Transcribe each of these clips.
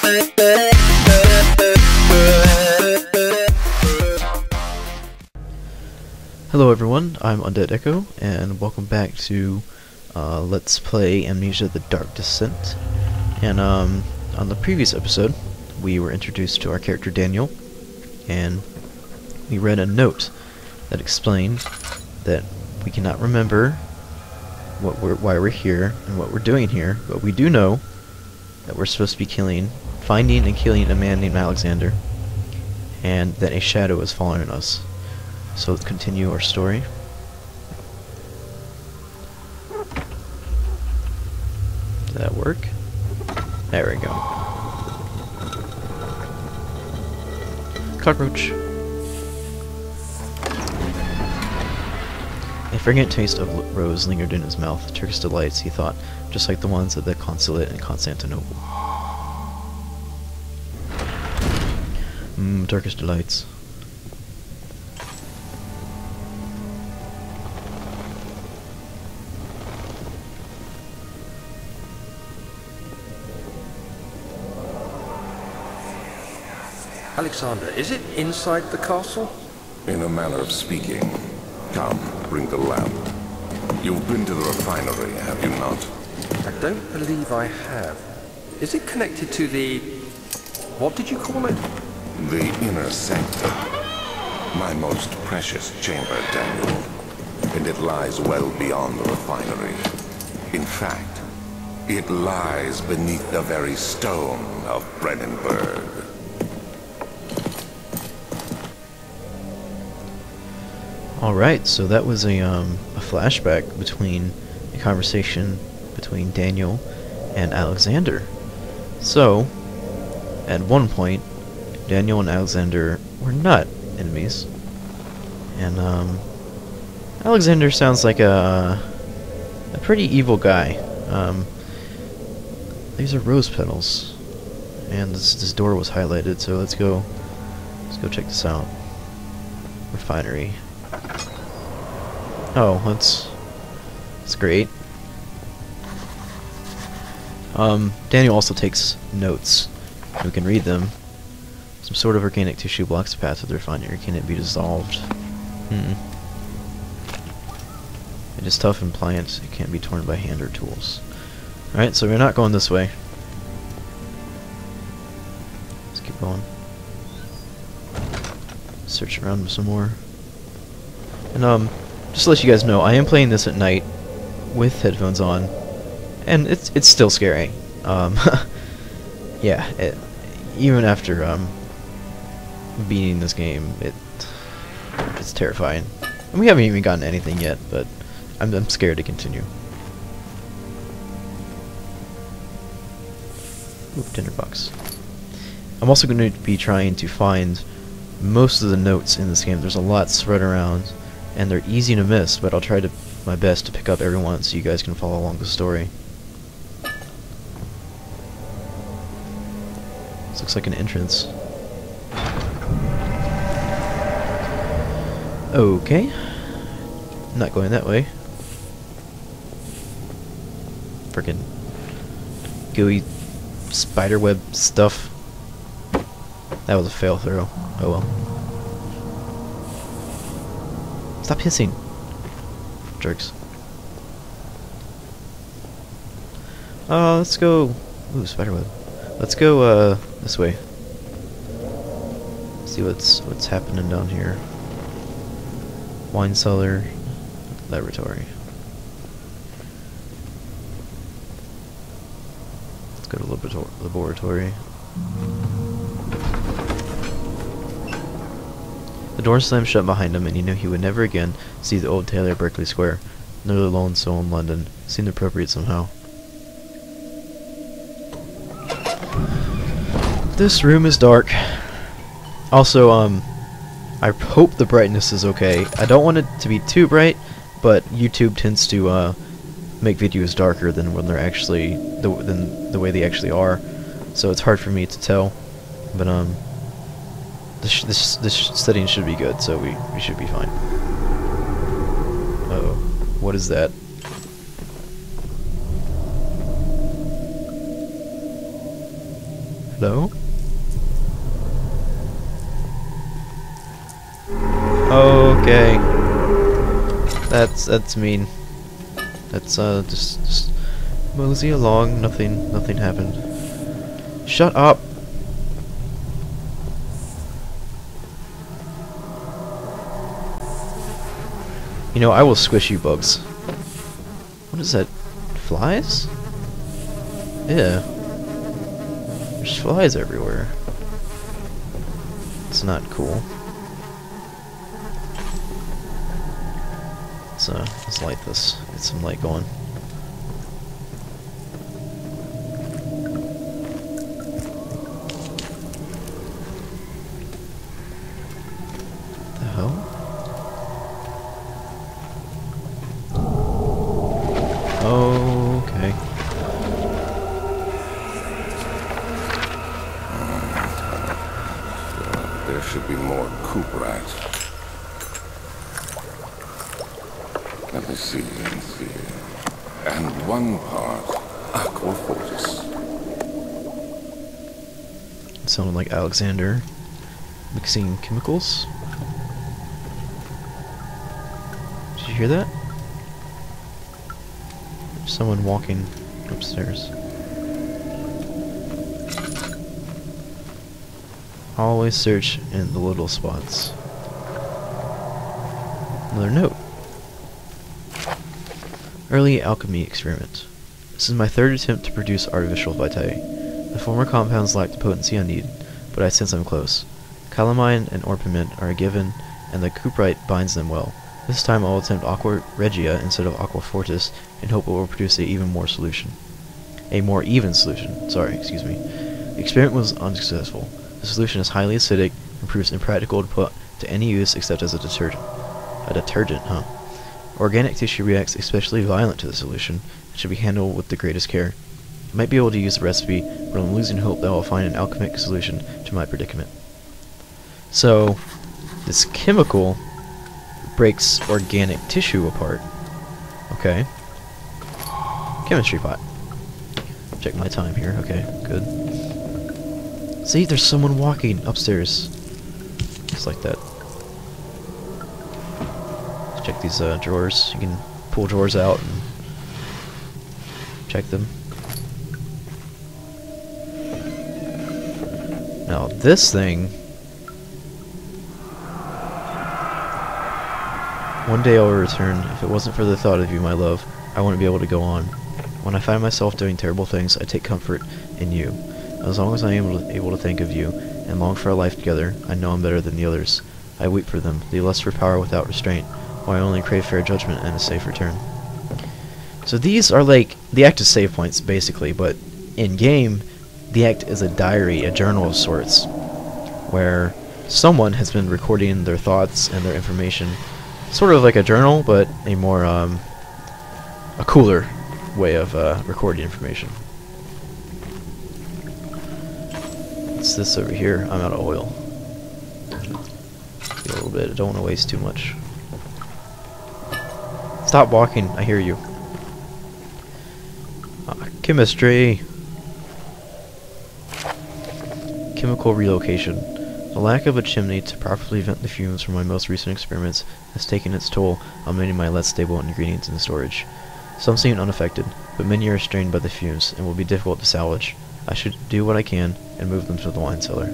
Hello everyone, I'm TheUndeadEcho, and welcome back to Let's Play Amnesia: The Dark Descent. And on the previous episode, we were introduced to our character Daniel, and we read a note that explained that we cannot remember why we're here and what we're doing here, but we do know that we're supposed to be finding and killing a man named Alexander, and that a shadow is following us. So let's continue our story. Did that work? There we go. Cockroach. A fragrant taste of rose lingered in his mouth. Turkish delights, he thought, just like the ones at the consulate in Constantinople. Turkish delights. Alexander, is it inside the castle? In a manner of speaking. Come, bring the lamp. You've been to the refinery, have you not? I don't believe I have. Is it connected to the... what did you call it? The inner sanctum. My most precious chamber, Daniel. And it lies well beyond the refinery. In fact, it lies beneath the very stone of Brennenburg. Alright, so that was a flashback between a conversation between Daniel and Alexander. So, at one point, Daniel and Alexander were not enemies. And, Alexander sounds like a pretty evil guy. These are rose petals. And this door was highlighted, so let's go check this out. Refinery. Oh, that's great. Daniel also takes notes. We can read them. Some sort of organic tissue blocks the path of the refinery. Can it be dissolved? It is tough and pliant. It can't be torn by hand or tools. Alright, so we're not going this way. Let's keep going. Search around some more. And just to let you guys know, I am playing this at night with headphones on, and it's still scary. Yeah, even after beating this game, it's terrifying. And we haven't even gotten anything yet, but I'm scared to continue. Ooh, tinderbox. I'm also going to be trying to find most of the notes in this game. There's a lot spread around, and they're easy to miss, but I'll try my best to pick up every one so you guys can follow along the story. This looks like an entrance. Okay. Not going that way. Frickin' gooey spiderweb stuff. That was a fail throw. Oh well. Stop hissing. Jerks. Let's go... Ooh, spiderweb. Let's go, this way. See what's happening down here. Wine cellar. Laboratory. Let's go to laboratory. The door slammed shut behind him, and he knew he would never again see the old tailor at Berkeley Square, nor the lone soul in London. Seemed appropriate somehow. This room is dark. Also, I hope the brightness is okay. I don't want it to be too bright, but YouTube tends to make videos darker than when they're actually than the way they actually are. So it's hard for me to tell. But this setting should be good, so we should be fine. Uh-oh. What is that? Hello? Okay. That's mean. Let's just mosey along. Nothing happened. Shut up. You know, I will squish you, bugs. What is that? Flies? Yeah. There's flies everywhere. It's not cool. Let's light this. Get some light going. The hell? Okay. There should be more coop rats. Let me see. And one part aquafortis. It sounded like Alexander mixing chemicals. Did you hear that? There's someone walking upstairs. Always search in the little spots. Another note. Early alchemy experiment. This is my third attempt to produce artificial vitae. The former compounds lack the potency I need, but I sense I'm close. Calamine and orpiment are a given, and the cuprite binds them well. This time I'll attempt aqua regia instead of aqua fortis, and hope it will produce a more even solution. Sorry, excuse me. The experiment was unsuccessful. The solution is highly acidic and proves impractical to put to any use except as a detergent. A detergent, huh? Organic tissue reacts especially violent to the solution and should be handled with the greatest care. I might be able to use the recipe, but I'm losing hope that I'll find an alchemic solution to my predicament. So, this chemical breaks organic tissue apart. Okay. Chemistry pot. Check my time here. Okay, good. See, there's someone walking upstairs. Just like that. Let's check these drawers. You can pull drawers out and check them. Now this thing... One day I will return. If it wasn't for the thought of you, my love, I wouldn't be able to go on. When I find myself doing terrible things, I take comfort in you. As long as I am able to think of you and long for our life together, I know I'm better than the others. I weep for them. They lust for power without restraint, while I only crave fair judgment and a safe return. So these are like the act is save points, basically, but in game, the act is a diary, a journal of sorts, where someone has been recording their thoughts and their information, sort of like a journal, but a more a cooler way of recording information. What's this over here? I'm out of oil. A little bit. I don't want to waste too much. Stop walking. I hear you. Chemistry. Chemical relocation. The lack of a chimney to properly vent the fumes from my most recent experiments has taken its toll on many of my less stable ingredients in storage. Some seem unaffected, but many are strained by the fumes and will be difficult to salvage. I should do what I can and move them to the wine cellar.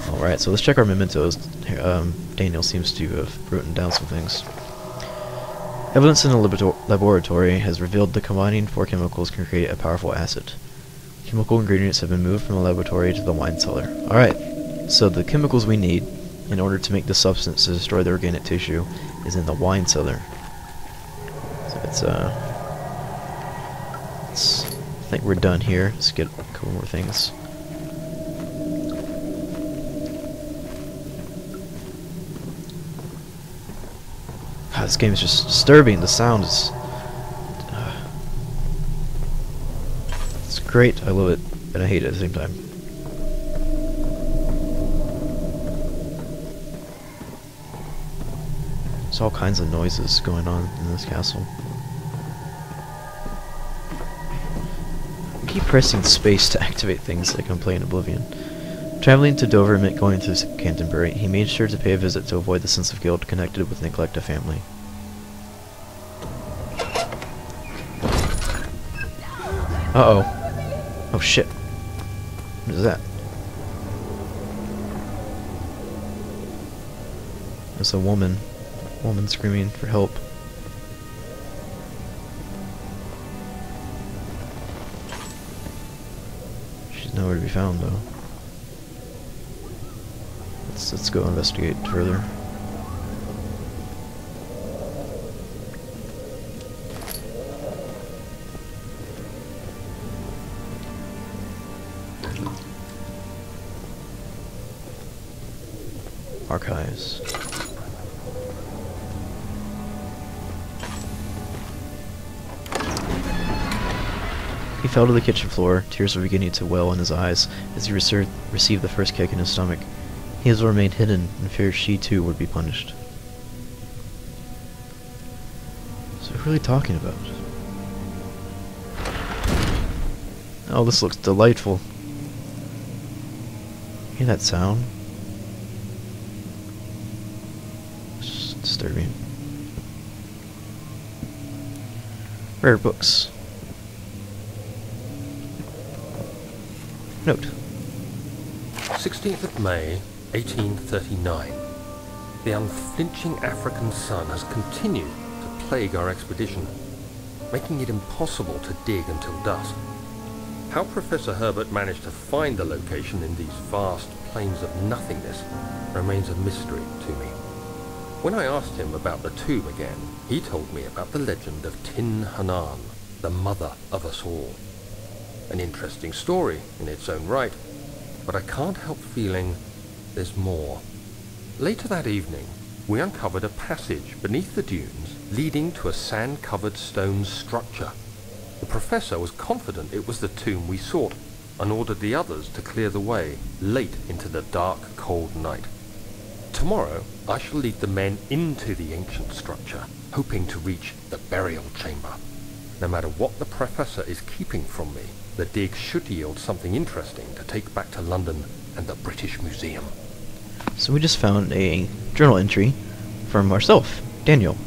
Alright, so let's check our mementos. Daniel seems to have written down some things. Evidence in the laboratory has revealed the combining four chemicals can create a powerful acid. Chemical ingredients have been moved from the laboratory to the wine cellar. Alright, so the chemicals we need in order to make the substance to destroy the organic tissue is in the wine cellar. So I think we're done here. Let's get a couple more things. God, this game is just disturbing. The sound is... it's great. I love it, and I hate it at the same time. There's all kinds of noises going on in this castle. keep pressing space to activate things like I'm playing Oblivion. Traveling to Dover meant going through Canterbury. He made sure to pay a visit to avoid the sense of guilt connected with neglect of family. Uh-oh. Oh shit. What is that? There's a woman. Woman screaming for help. She's nowhere to be found though. Let's go investigate further. Archives. He fell to the kitchen floor. Tears were beginning to well in his eyes as he received the first kick in his stomach. His remained hidden, and feared she too would be punished. So what are we talking about? Oh, this looks delightful. Hear that sound? It's disturbing. Rare books. Note. 16th of May, 1839. The unflinching African sun has continued to plague our expedition, making it impossible to dig until dusk. How Professor Herbert managed to find the location in these vast plains of nothingness remains a mystery to me. When I asked him about the tomb again, he told me about the legend of Tin Hanan, the mother of us all. An interesting story in its own right, but I can't help feeling there's more. Later that evening, we uncovered a passage beneath the dunes leading to a sand-covered stone structure. The professor was confident it was the tomb we sought and ordered the others to clear the way late into the dark, cold night. Tomorrow, I shall lead the men into the ancient structure, hoping to reach the burial chamber. No matter what the professor is keeping from me, the dig should yield something interesting to take back to London and the British Museum. So we just found a journal entry from ourselves, Daniel.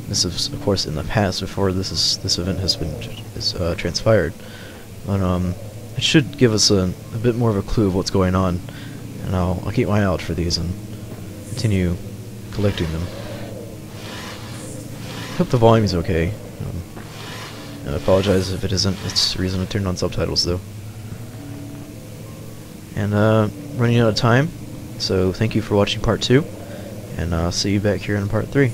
This is, of course, in the past before this event has been transpired. But it should give us a bit more of a clue of what's going on, and I'll keep my eye out for these and continue collecting them. Hope the volume is okay. I apologize if it isn't. It's the reason I turned on subtitles though. And running out of time, so thank you for watching part 2, and I'll see you back here in part 3.